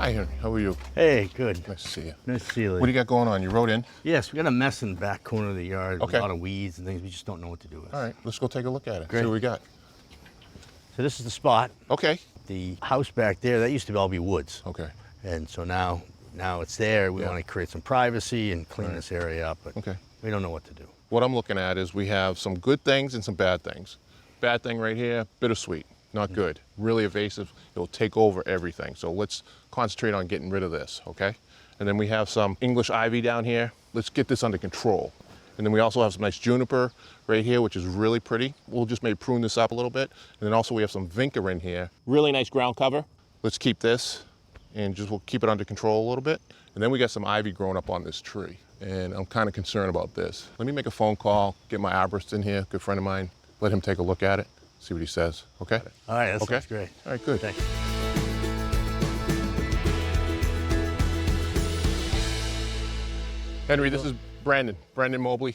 Hi, Henry. How are you? Hey, good. Nice to see you. Nice to see you, Lee. What do you got going on? You rode in? Yes, we got a mess in the back corner of the yard. Okay. A lot of weeds and things. We just don't know what to do with. All right, let's go take a look at it. Great. See what we got. So this is the spot. Okay. The house back there, that used to all be woods. Okay. And so now it's there. We Yeah. want to create some privacy and clean this area up, but Okay. we don't know what to do. What I'm looking at is we have some good things and some bad things. Bad thing right here, bittersweet. Not good. Really invasive. It'll take over everything. So let's concentrate on getting rid of this, okay? And then we have some English ivy down here. Let's get this under control. And then we also have some nice juniper right here, which is really pretty. We'll just maybe prune this up a little bit. And then also we have some vinca in here. Really nice ground cover. Let's keep this and we'll keep it under control a little bit. And then we got some ivy growing up on this tree. And I'm kind of concerned about this. Let me make a phone call, get my arborist in here, good friend of mine, let him take a look at it, see what he says, okay? All right, that Okay. sounds great. All right, good. Thank you. Henry, this is Brandon Mobley.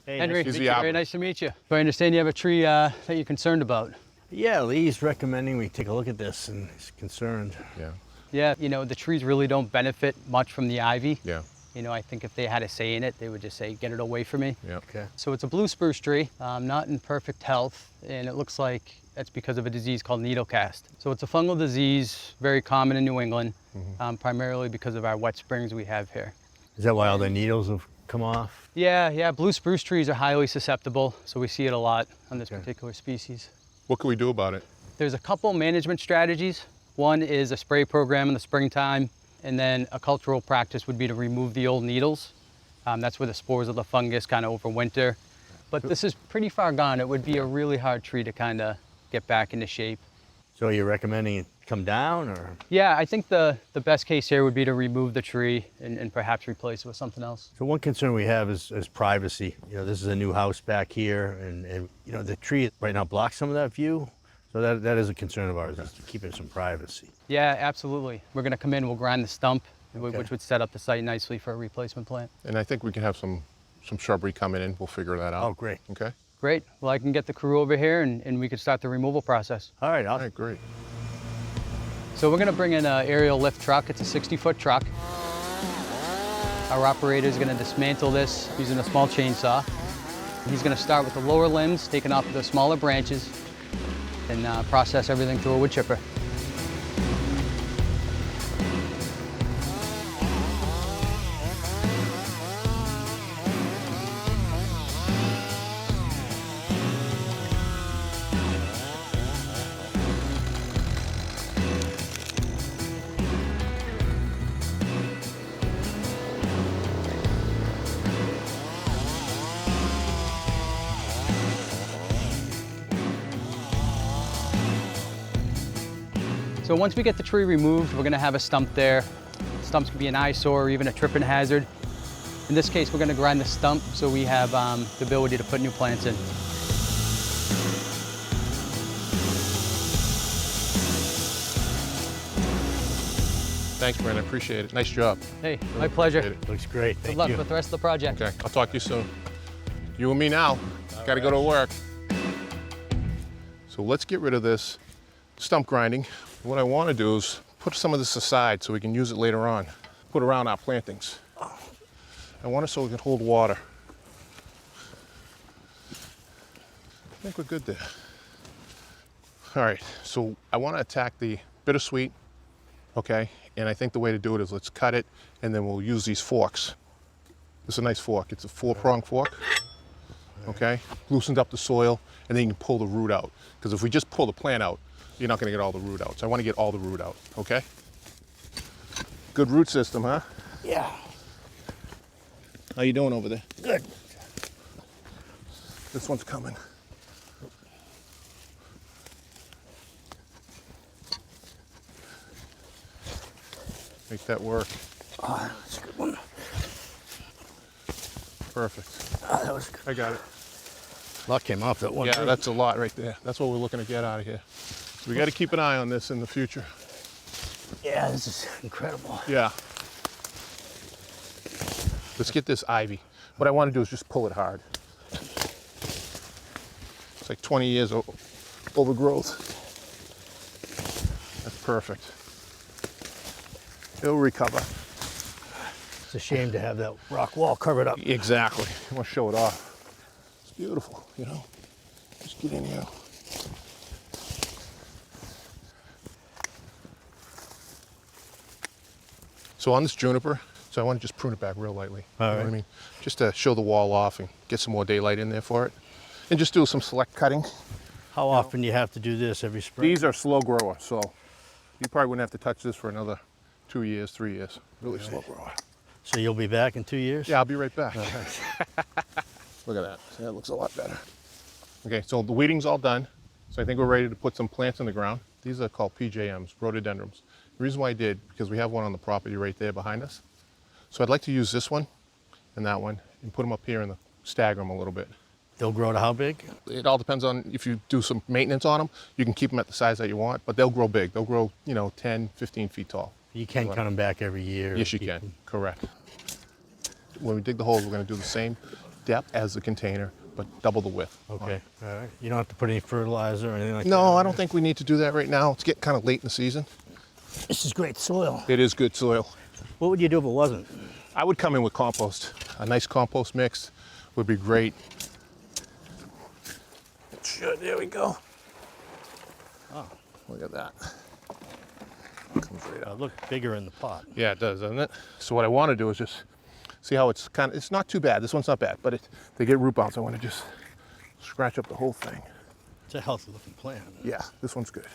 Hey, Henry, He's the very arborist. nice to meet you. So I understand you have a tree that you're concerned about. Yeah, Lee's recommending we take a look at this, and he's concerned. Yeah, Yeah, you know, the trees really don't benefit much from the ivy. yeah, You know, I think if they had a say in it, they would just say, get it away from me. yeah. Okay. So it's a blue spruce tree, not in perfect health, and it looks like that's because of a disease called needle cast. So it's a fungal disease, very common in New England, primarily because of our wet springs we have here. Is that why all the needles have come off? Yeah, blue spruce trees are highly susceptible, so we see it a lot on this Okay. particular species. What can we do about it? There's a couple management strategies. One is a spray program in the springtime, and then a cultural practice would be to remove the old needles. That's where the spores of the fungus kind of overwinter. But this is pretty far gone. It would be a really hard tree to kind of get back into shape. So you're recommending it come down, or? Yeah, I think the best case here would be to remove the tree and perhaps replace it with something else. So one concern we have is privacy. You know, this is a new house back here, and you know, the tree right now blocks some of that view. So that is a concern of ours, is to keep it some privacy. Yeah, absolutely. We're going to come in, we'll grind the stump, Okay. which would set up the site nicely for a replacement plant. And I think we can have some shrubbery coming in. We'll figure that out. Oh, great. Okay. Great. Well, I can get the crew over here and we could start the removal process. All right, All right, great. So we're going to bring in an aerial lift truck. It's a 60-foot truck. Our operator is going to dismantle this using a small chainsaw. He's going to start with the lower limbs, taking off the smaller branches, and process everything through a wood chipper. So once we get the tree removed, we're going to have a stump there. Stumps can be an eyesore or even a tripping hazard. In this case, we're going to grind the stump so we have the ability to put new plants in. Thanks, Brandon. I appreciate it. Nice job. Hey, my pleasure. Appreciate it. looks great. Good Thank luck you. with the rest of the project. Okay, I'll talk to you soon. You and me now. Got to go to work. So let's get rid of this stump grinding. What I want to do is put some of this aside so we can use it later on. Put around our plantings. I want it so we can hold water. I think we're good there. All right, so I want to attack the bittersweet, okay? And I think the way to do it is let's cut it and then we'll use these forks. This is a nice fork. It's a 4-prong fork, okay? Loosened up the soil and then you can pull the root out. Because if we just pull the plant out, you're not going to get all the root out. So I want to get all the root out, okay? Good root system, huh? Yeah. How you doing over there? Good. This one's coming. Make that work. Oh, that's a good one. Perfect. Oh, that was good. I got it. A lot came off that one. Yeah, tree. that's a lot right there. That's what we're looking to get out of here. So we got to keep an eye on this in the future. Yeah, this is incredible. Yeah. Let's get this ivy. What I want to do is just pull it hard. It's like 20 years overgrowth. That's perfect. It'll recover. It's a shame to have that rock wall covered up. Exactly. I want to show it off. It's beautiful, you know. Just get in here. So on this juniper, so I want to just prune it back real lightly. All You know right. what I mean? Just to show the wall off and get some more daylight in there for it. And just do some select cutting. How often do you have to do this? Every spring? These are slow grower, so you probably wouldn't have to touch this for another 2 years, 3 years. Really slow grower. So you'll be back in 2 years? Yeah, I'll be right back. Look at that. See, that looks a lot better. Okay, so the weeding's all done. So I think we're ready to put some plants in the ground. These are called PJMs, rhododendrons. The reason why I did, because we have one on the property right there behind us. So I'd like to use this one and that one and put them up here and stagger them a little bit. They'll grow to how big? It all depends on if you do some maintenance on them. You can keep them at the size that you want, but they'll grow big. They'll grow, 10, 15 feet tall. You can cut them back every year. Yes, you can. Correct. When we dig the holes, we're going to do the same depth as the container, but double the width. Okay, all right. You don't have to put any fertilizer or anything like that? No, I don't think we need to do that right now. It's getting kind of late in the season. This is great soil. It is good soil. What would you do if it wasn't? I would come in with compost. A nice compost mix would be great. It should. There we go. Oh, Look at that. Comes right it out. looked bigger in the pot. Yeah, it does, doesn't it? So what I want to do is just see how it's it's not too bad. This one's not bad, but they get root bounce. I want to just scratch up the whole thing. It's a healthy looking plant. Yeah, this one's good.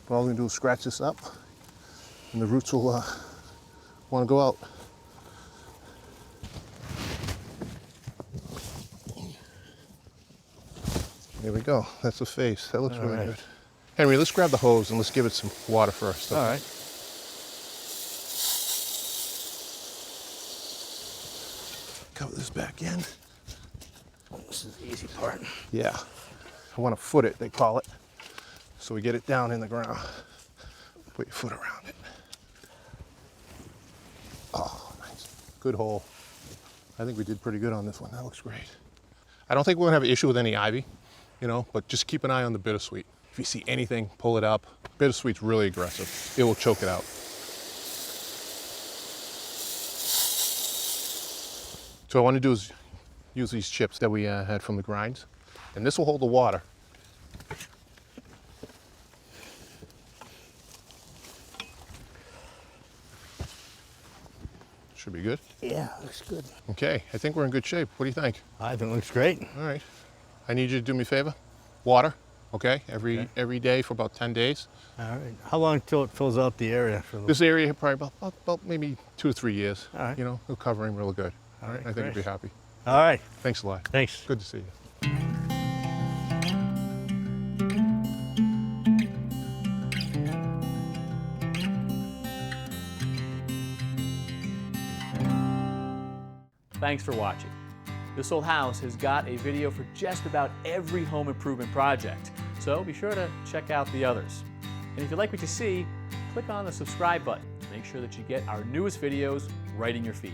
All I'm going to do is scratch this up, and the roots will want to go out. There we go. That's the face. That looks really right. good. Henry, let's grab the hose and let's give it some water first. All right. Cover this back in. This is the easy part. Yeah. I want to foot it, they call it. So we get it down in the ground. Put your foot around it. Oh, nice. Good hole. I think we did pretty good on this one. That looks great. I don't think we're going to have an issue with any ivy, but just keep an eye on the bittersweet. If you see anything, pull it up. Bittersweet's really aggressive. It will choke it out. So what I want to do is use these chips that we had from the grinds, and this will hold the water. Should be good. Yeah, looks good. Okay, I think we're in good shape. What do you think? I think it looks great. All right. I need you to do me a favor. Water, okay? Every day for about 10 days. All right. How long till it fills out the area? For the... This area here probably about maybe 2 to 3 years. All right. It'll cover him real good. All right. I think you'll be great. happy. All right. Thanks a lot. Thanks. Good to see you. Thanks for watching. This Old House has got a video for just about every home improvement project, so be sure to check out the others. And if you like what you see, click on the subscribe button to make sure that you get our newest videos right in your feed.